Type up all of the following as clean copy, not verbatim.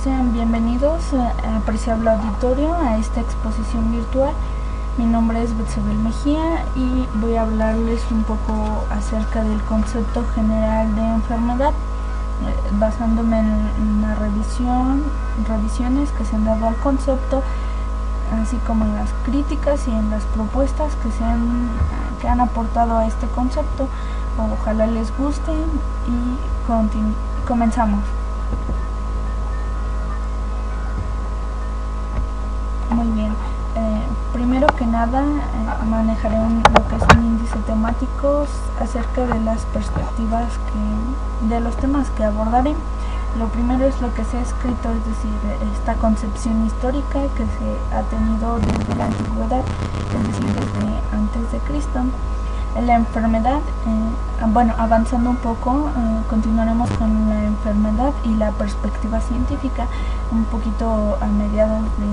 Sean bienvenidos, apreciable auditorio, a esta exposición virtual. Mi nombre es Betsabel Mejía y voy a hablarles un poco acerca del concepto general de enfermedad, basándome en la revisiones que se han dado al concepto, así como en las críticas y en las propuestas que han aportado a este concepto. Ojalá les guste y comenzamos. Muy bien, primero que nada manejaré lo que es un índice temático acerca de las perspectivas de los temas que abordaré. Lo primero es lo que se ha escrito, es decir, esta concepción histórica que se ha tenido desde la antigüedad, es decir, desde antes de Cristo. La enfermedad, avanzando un poco, continuaremos con la enfermedad y la perspectiva científica, un poquito a mediados de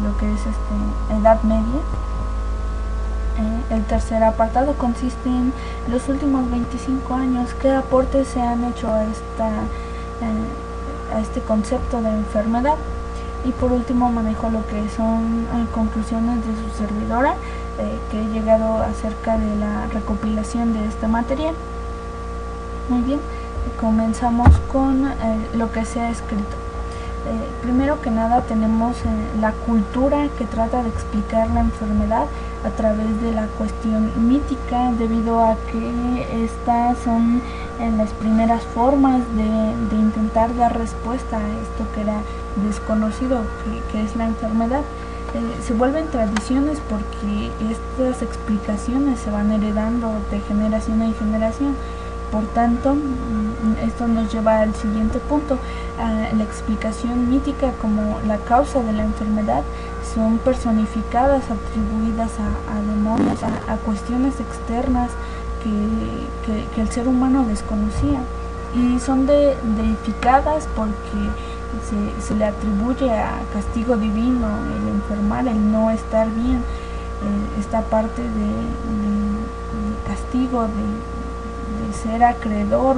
lo que es Edad Media. El tercer apartado consiste en los últimos 25 años, qué aportes se han hecho a este concepto de enfermedad. Y por último manejo lo que son conclusiones de su servidora, que he llegado acerca de la recopilación de este material. Muy bien, comenzamos con lo que se ha escrito. Primero que nada tenemos la cultura, que trata de explicar la enfermedad a través de la cuestión mítica, debido a que estas son las primeras formas de intentar dar respuesta a esto que era desconocido, que es la enfermedad. Se vuelven tradiciones porque estas explicaciones se van heredando de generación en generación. Por tanto, esto nos lleva al siguiente punto. La explicación mítica como la causa de la enfermedad son personificadas, atribuidas a demonios, a cuestiones externas que el ser humano desconocía, y son deificadas porque se le atribuye a castigo divino el enfermar, el no estar bien, esta parte de castigo, de ser acreedor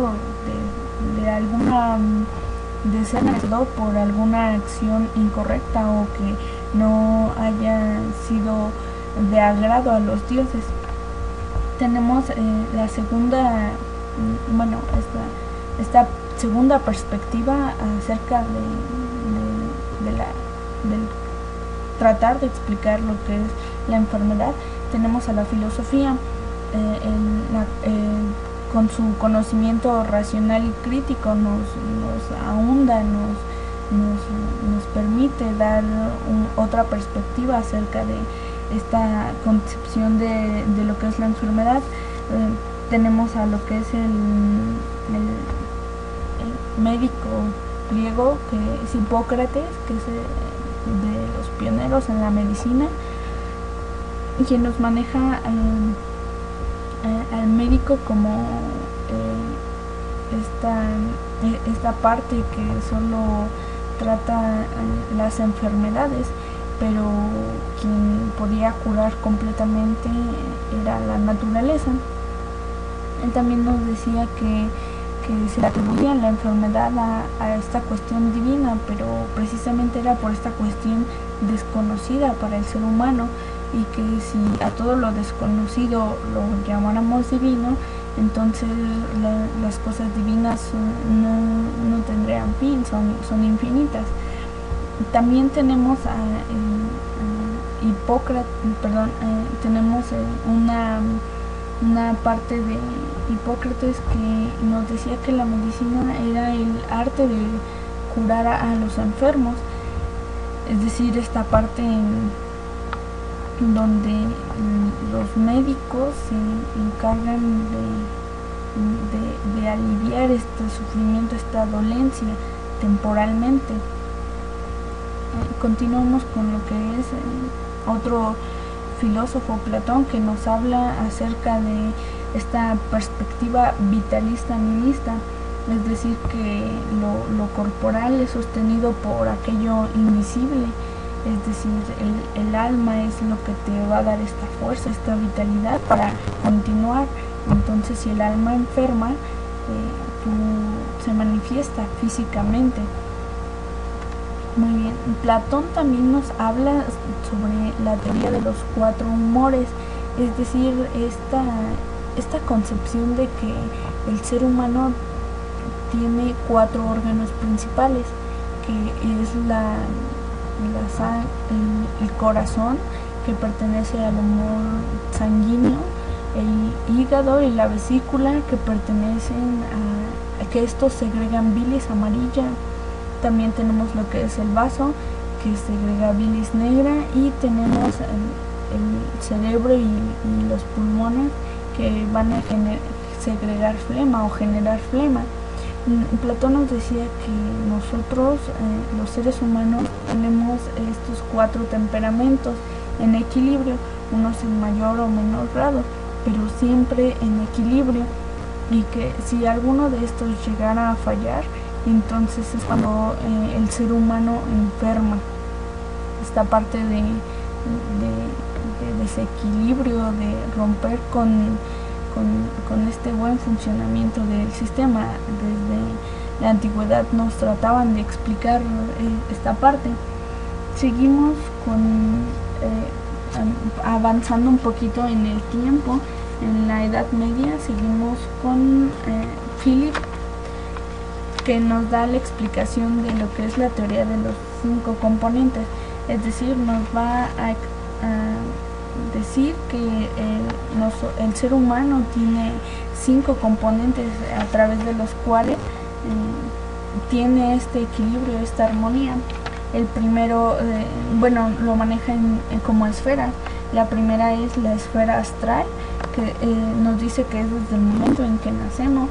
de ser acreedor por alguna acción incorrecta o que no haya sido de agrado a los dioses. Tenemos la segunda, esta segunda perspectiva acerca del tratar de explicar lo que es la enfermedad. Tenemos a la filosofía, con su conocimiento racional y crítico nos ahonda, nos permite dar otra perspectiva acerca de esta concepción de lo que es la enfermedad. Tenemos a lo que es el médico griego, que es Hipócrates, que es de los pioneros en la medicina, quien nos maneja al médico como esta parte que solo trata las enfermedades, pero quien podía curar completamente era la naturaleza. Él también nos decía que se le atribuía la enfermedad a esta cuestión divina, pero precisamente era por esta cuestión desconocida para el ser humano, y que si a todo lo desconocido lo llamáramos divino, entonces las cosas divinas no tendrían fin, son infinitas. También tenemos a Hipócrates, tenemos una parte de Hipócrates que nos decía que la medicina era el arte de curar a los enfermos, es decir, esta parte donde los médicos se encargan de aliviar este sufrimiento, esta dolencia temporalmente. Continuamos con lo que es otro filósofo, Platón, que nos habla acerca de esta perspectiva vitalista animista, es decir, que lo corporal es sostenido por aquello invisible, es decir, el alma es lo que te va a dar esta fuerza, esta vitalidad para continuar. Entonces, si el alma enferma, se manifiesta físicamente. Muy bien, Platón también nos habla sobre la teoría de los 4 humores, es decir, esta concepción de que el ser humano tiene 4 órganos principales, que es el corazón, que pertenece al humor sanguíneo, el hígado y la vesícula, que pertenecen a que estos segregan bilis amarilla. También tenemos lo que es el vaso, que segrega bilis negra, y tenemos el cerebro y los pulmones, que van a segregar flema o generar flema. Platón nos decía que nosotros, los seres humanos, tenemos estos 4 temperamentos en equilibrio, unos en mayor o menor grado, pero siempre en equilibrio, y que si alguno de estos llegara a fallar, entonces es cuando el ser humano enferma. Esta parte de desequilibrio, de romper con este buen funcionamiento del sistema. Desde la antigüedad nos trataban de explicar esta parte. Seguimos avanzando un poquito en el tiempo. En la Edad Media seguimos con Philip, que nos da la explicación de lo que es la teoría de los 5 componentes, es decir, nos va a decir que el ser humano tiene 5 componentes a través de los cuales tiene este equilibrio, esta armonía. El primero, lo maneja como esfera. La primera es la esfera astral, que nos dice que es desde el momento en que nacemos.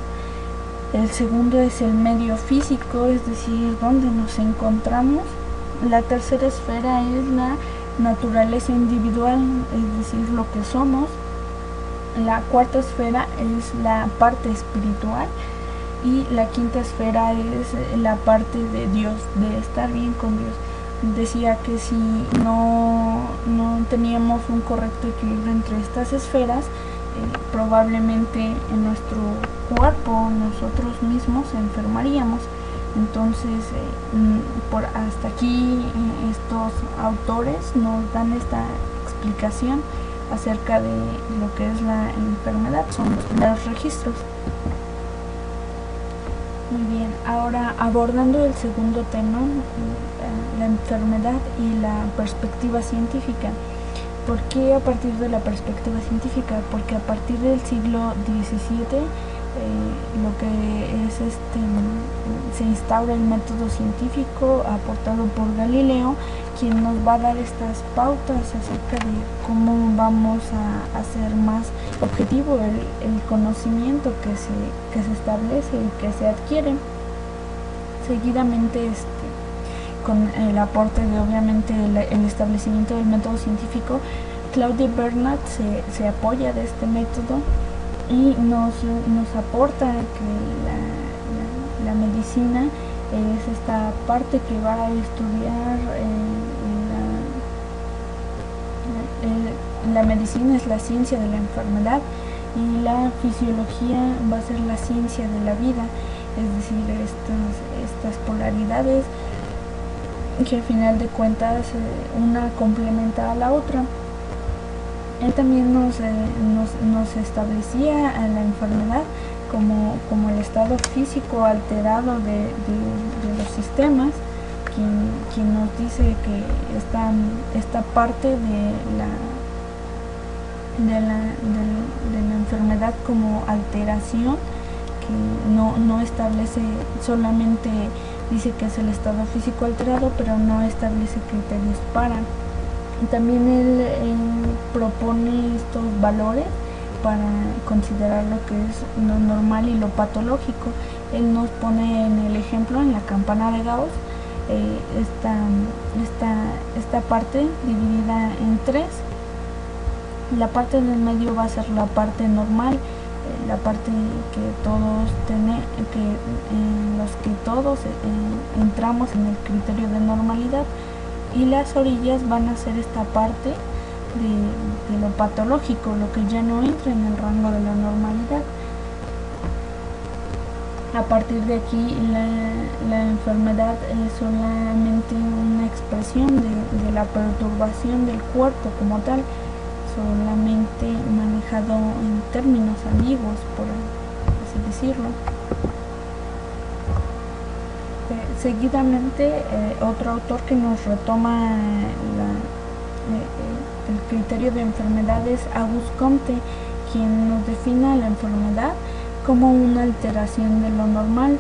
El segundo es el medio físico, es decir, donde nos encontramos. La tercera esfera es la naturaleza individual, es decir, lo que somos. La cuarta esfera es la parte espiritual, y la quinta esfera es la parte de Dios, de estar bien con Dios. Decía que si no teníamos un correcto equilibrio entre estas esferas, probablemente en nuestro cuerpo nosotros mismos enfermaríamos. Entonces, hasta aquí estos autores nos dan esta explicación acerca de lo que es la enfermedad. Son los primeros registros. Muy bien, ahora abordando el segundo tema, la enfermedad y la perspectiva científica. ¿Por qué a partir de la perspectiva científica? Porque a partir del siglo XVII lo que es se instaura el método científico aportado por Galileo, quien nos va a dar estas pautas acerca de cómo vamos a hacer más objetivo el conocimiento que se establece y que se adquiere. Seguidamente con el aporte de obviamente el establecimiento del método científico, Claudia Bernard se apoya de este método y nos aporta que la medicina es esta parte que va a estudiar la medicina es la ciencia de la enfermedad, y la fisiología va a ser la ciencia de la vida, es decir, estas polaridades que al final de cuentas una complementa a la otra. Él también nos establecía a la enfermedad como el estado físico alterado de los sistemas, quien nos dice que esta parte de la enfermedad como alteración, que no establece, solamente dice que es el estado físico alterado, pero no establece criterios para. También él propone estos valores para considerar lo que es lo normal y lo patológico. Él nos pone en el ejemplo, en la campana de Gauss, esta parte dividida en 3. La parte del medio va a ser la parte normal, la parte que todos en los que todos entramos en el criterio de normalidad, y las orillas van a ser esta parte de lo patológico, lo que ya no entra en el rango de la normalidad. A partir de aquí la enfermedad es solamente una expresión de la perturbación del cuerpo como tal, solamente manejado en términos ambiguos, por así decirlo. Seguidamente, otro autor que nos retoma el criterio de enfermedad es Auguste Comte, quien nos define la enfermedad como una alteración de lo normal,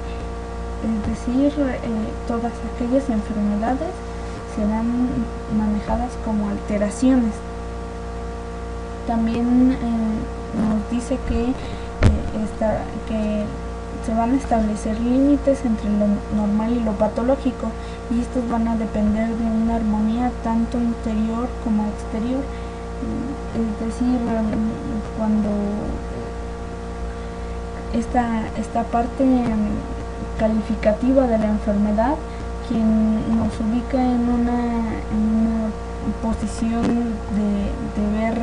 es decir, todas aquellas enfermedades serán manejadas como alteraciones. También nos dice que se van a establecer límites entre lo normal y lo patológico, y estos van a depender de una armonía tanto interior como exterior. Es decir, cuando esta parte calificativa de la enfermedad, quien nos ubica en una posición de ver,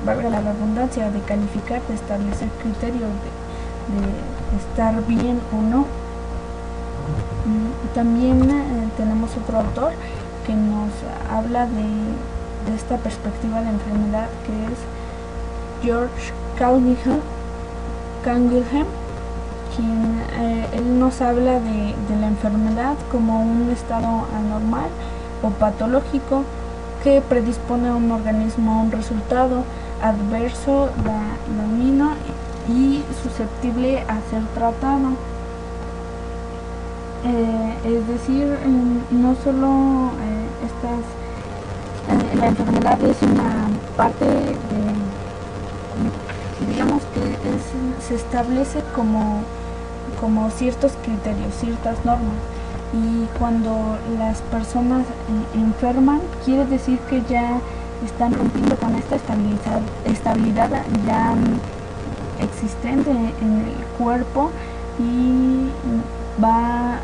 valga la redundancia, de calificar, de establecer criterios de estar bien o no. También tenemos otro autor que nos habla de esta perspectiva de enfermedad, que es George Canguilhem, quien él nos habla de la enfermedad como un estado anormal o patológico que predispone a un organismo a un resultado adverso, dañino y susceptible a ser tratado. Es decir, no solo la enfermedad es una parte digamos que se establece como ciertos criterios, ciertas normas, y cuando las personas enferman, quiere decir que ya están rompiendo con esta estabilidad ya existente en el cuerpo, y va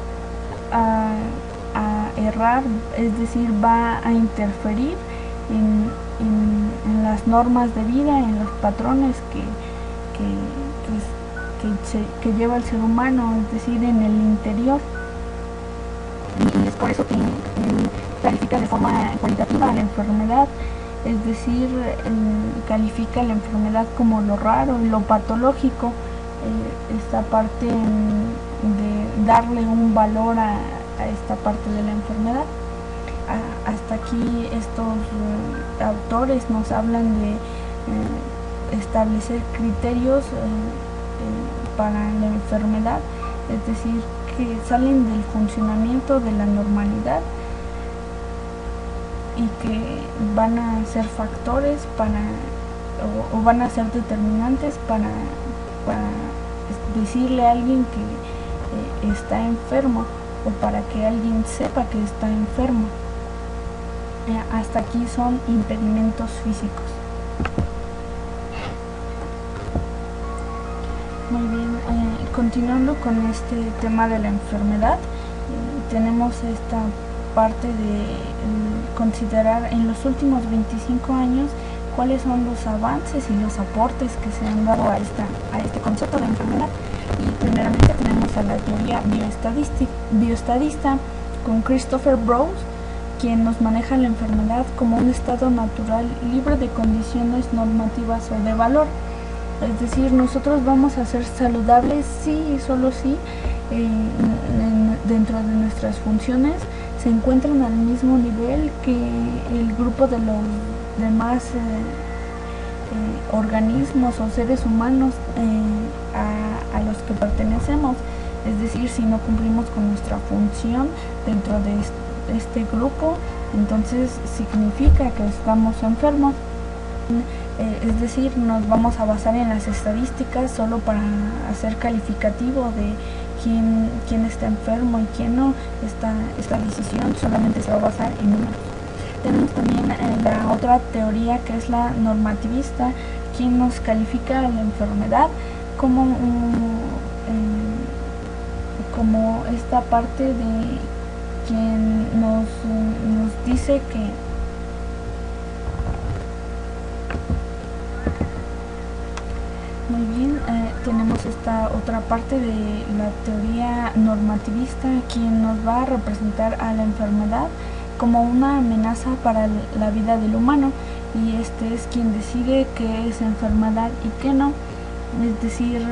a errar, es decir, va a interferir en las normas de vida, en los patrones que lleva el ser humano, es decir, en el interior. Y es por eso que califica de forma cualitativa la enfermedad, es decir, califica la enfermedad como lo raro, lo patológico, esta parte de darle un valor a esta parte de la enfermedad. Hasta aquí estos autores nos hablan de establecer criterios para la enfermedad, es decir, que salen del funcionamiento de la normalidad y que van a ser factores o van a ser determinantes para decirle a alguien que está enfermo, o para que alguien sepa que está enfermo. Hasta aquí son impedimentos físicos. Muy bien, continuando con este tema de la enfermedad, tenemos esta parte de considerar en los últimos 25 años cuáles son los avances y los aportes que se han dado a este concepto de enfermedad. Y primeramente tenemos a la teoría bioestadista con Christopher Brose, quien nos maneja la enfermedad como un estado natural libre de condiciones normativas o de valor. Es decir, nosotros vamos a ser saludables sí y solo si dentro de nuestras funciones se encuentran al mismo nivel que el grupo de los demás organismos o seres humanos a los que pertenecemos. Es decir, si no cumplimos con nuestra función dentro de este grupo, entonces significa que estamos enfermos. Es decir, nos vamos a basar en las estadísticas solo para hacer calificativo de quién está enfermo y quién no. Esta decisión solamente se va a basar en números. Tenemos también la otra teoría, que es la normativista, quien nos califica la enfermedad como esta parte de quien nos dice que Muy bien, tenemos esta otra parte de la teoría normativista, quien nos va a representar a la enfermedad como una amenaza para la vida del humano, y este es quien decide qué es enfermedad y qué no. Es decir,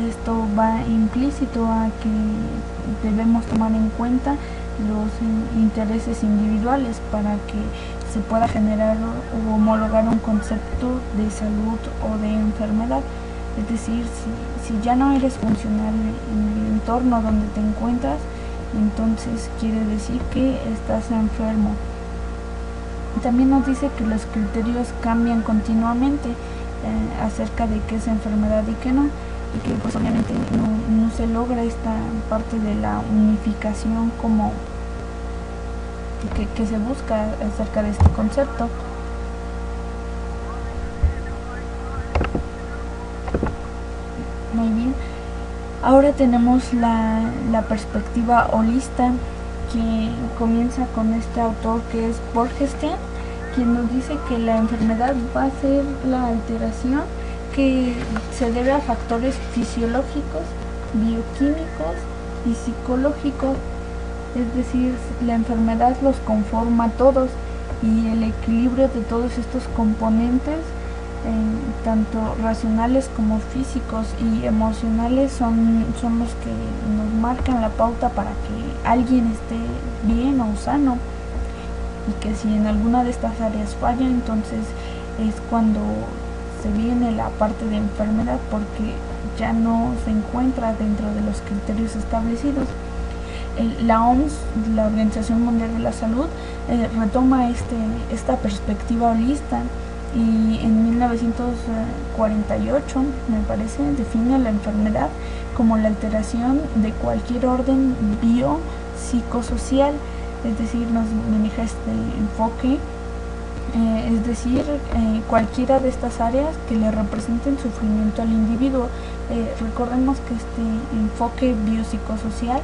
esto va implícito a que debemos tomar en cuenta los intereses individuales para que se pueda generar o homologar un concepto de salud o de enfermedad. Es decir, si ya no eres funcional en el entorno donde te encuentras, entonces quiere decir que estás enfermo. También nos dice que los criterios cambian continuamente acerca de qué es enfermedad y qué no, y que pues obviamente no se logra esta parte de la unificación como que se busca acerca de este concepto. Muy bien, ahora tenemos la perspectiva holista, que comienza con este autor que es Borgestein, quien nos dice que la enfermedad va a ser la alteración que se debe a factores fisiológicos, bioquímicos y psicológicos. Es decir, la enfermedad los conforma a todos, y el equilibrio de todos estos componentes, tanto racionales como físicos y emocionales, son los que nos marcan la pauta para que alguien esté bien o sano, y que si en alguna de estas áreas falla, entonces es cuando se viene la parte de enfermedad, porque ya no se encuentra dentro de los criterios establecidos. La OMS, la Organización Mundial de la Salud, retoma esta perspectiva holista, y en 1948, me parece, define la enfermedad como la alteración de cualquier orden biopsicosocial. Es decir, nos maneja este enfoque, es decir, cualquiera de estas áreas que le representen sufrimiento al individuo. Recordemos que este enfoque biopsicosocial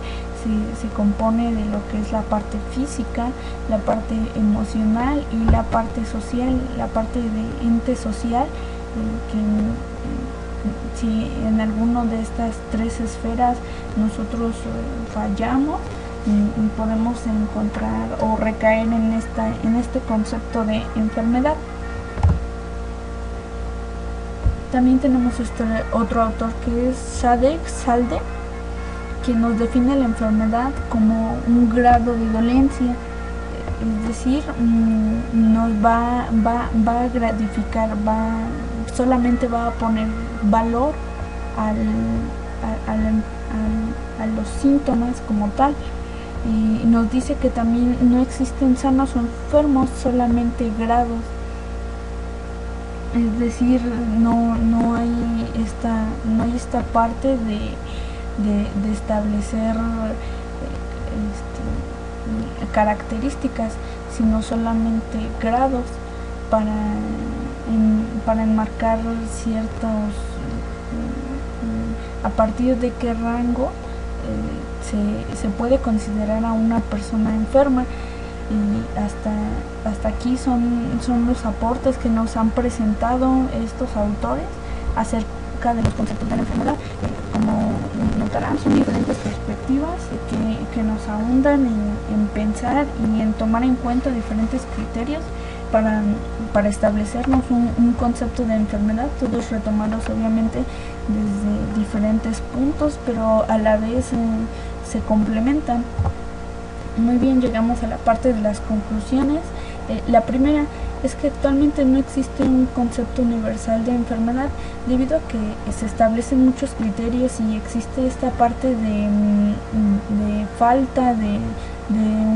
se compone de lo que es la parte física, la parte emocional y la parte social, la parte de ente social, que si en alguno de estas tres esferas nosotros fallamos, podemos encontrar o recaer en este concepto de enfermedad. También tenemos otro autor que es Sadek Salde, que nos define la enfermedad como un grado de dolencia. Es decir, nos va a gratificar, solamente va a poner valor a los síntomas como tal. Y nos dice que también no existen sanos o enfermos, solamente grados. Es decir, no hay esta parte de establecer características, sino solamente grados para enmarcar ciertos, a partir de qué rango se puede considerar a una persona enferma. Y hasta aquí son los aportes que nos han presentado estos autores acerca de los conceptos de la enfermedad. Como notarán, son diferentes perspectivas que nos ahondan en pensar y en tomar en cuenta diferentes criterios para establecernos un concepto de enfermedad, todos retomados obviamente desde diferentes puntos, pero a la vez se complementan. Muy bien, llegamos a la parte de las conclusiones. La primera es que actualmente no existe un concepto universal de enfermedad, debido a que se establecen muchos criterios y existe esta parte de falta de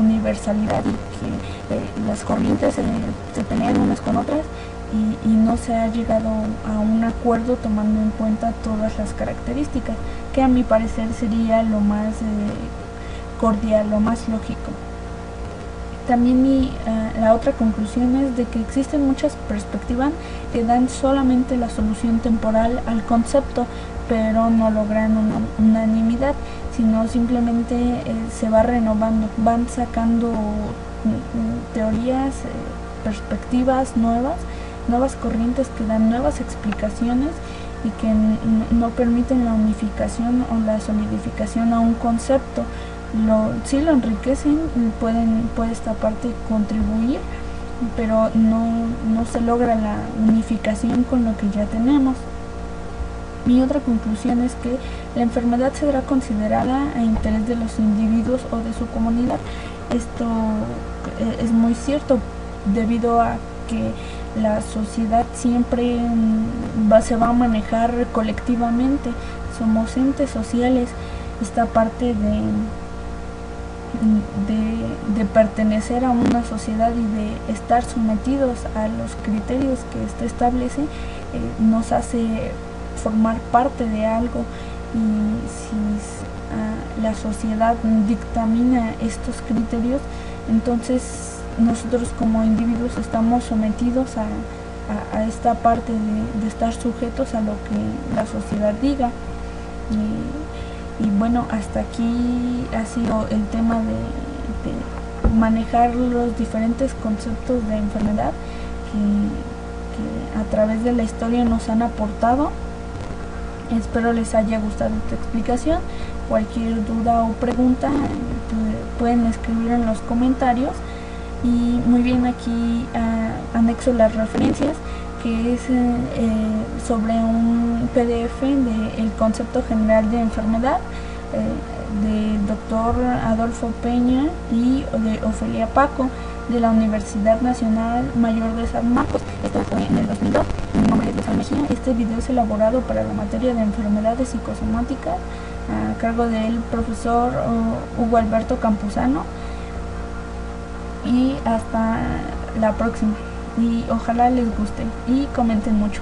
universalidad, que las corrientes se pelean unas con otras, y no se ha llegado a un acuerdo tomando en cuenta todas las características, que a mi parecer sería lo más cordial, lo más lógico. También la otra conclusión es de que existen muchas perspectivas que dan solamente la solución temporal al concepto, pero no logran una unanimidad, sino simplemente se va renovando, van sacando teorías, perspectivas nuevas corrientes que dan nuevas explicaciones, y que no permiten la unificación o la solidificación a un concepto. Sí lo enriquecen, puede esta parte contribuir, pero no se logra la unificación con lo que ya tenemos. Mi otra conclusión es que la enfermedad será considerada a interés de los individuos o de su comunidad. Esto es muy cierto, debido a que la sociedad siempre se va a manejar colectivamente. Somos entes sociales. Esta parte de pertenecer a una sociedad y de estar sometidos a los criterios que éste establece nos hace formar parte de algo, y si la sociedad dictamina estos criterios, entonces nosotros como individuos estamos sometidos a esta parte de estar sujetos a lo que la sociedad diga. Y bueno, hasta aquí ha sido el tema de manejar los diferentes conceptos de enfermedad que a través de la historia nos han aportado. Espero les haya gustado esta explicación. Cualquier duda o pregunta pueden escribir en los comentarios. Y muy bien, aquí anexo las referencias, que es sobre un PDF del concepto general de enfermedad de doctor Adolfo Peña y de Ofelia Paco, de la Universidad Nacional Mayor de San Marcos. Esto fue en el 2002. Mi nombre es Luz Mejía. Este video es elaborado para la materia de enfermedades psicosomáticas a cargo del profesor Hugo Alberto Campuzano. Y hasta la próxima, y ojalá les guste y comenten mucho.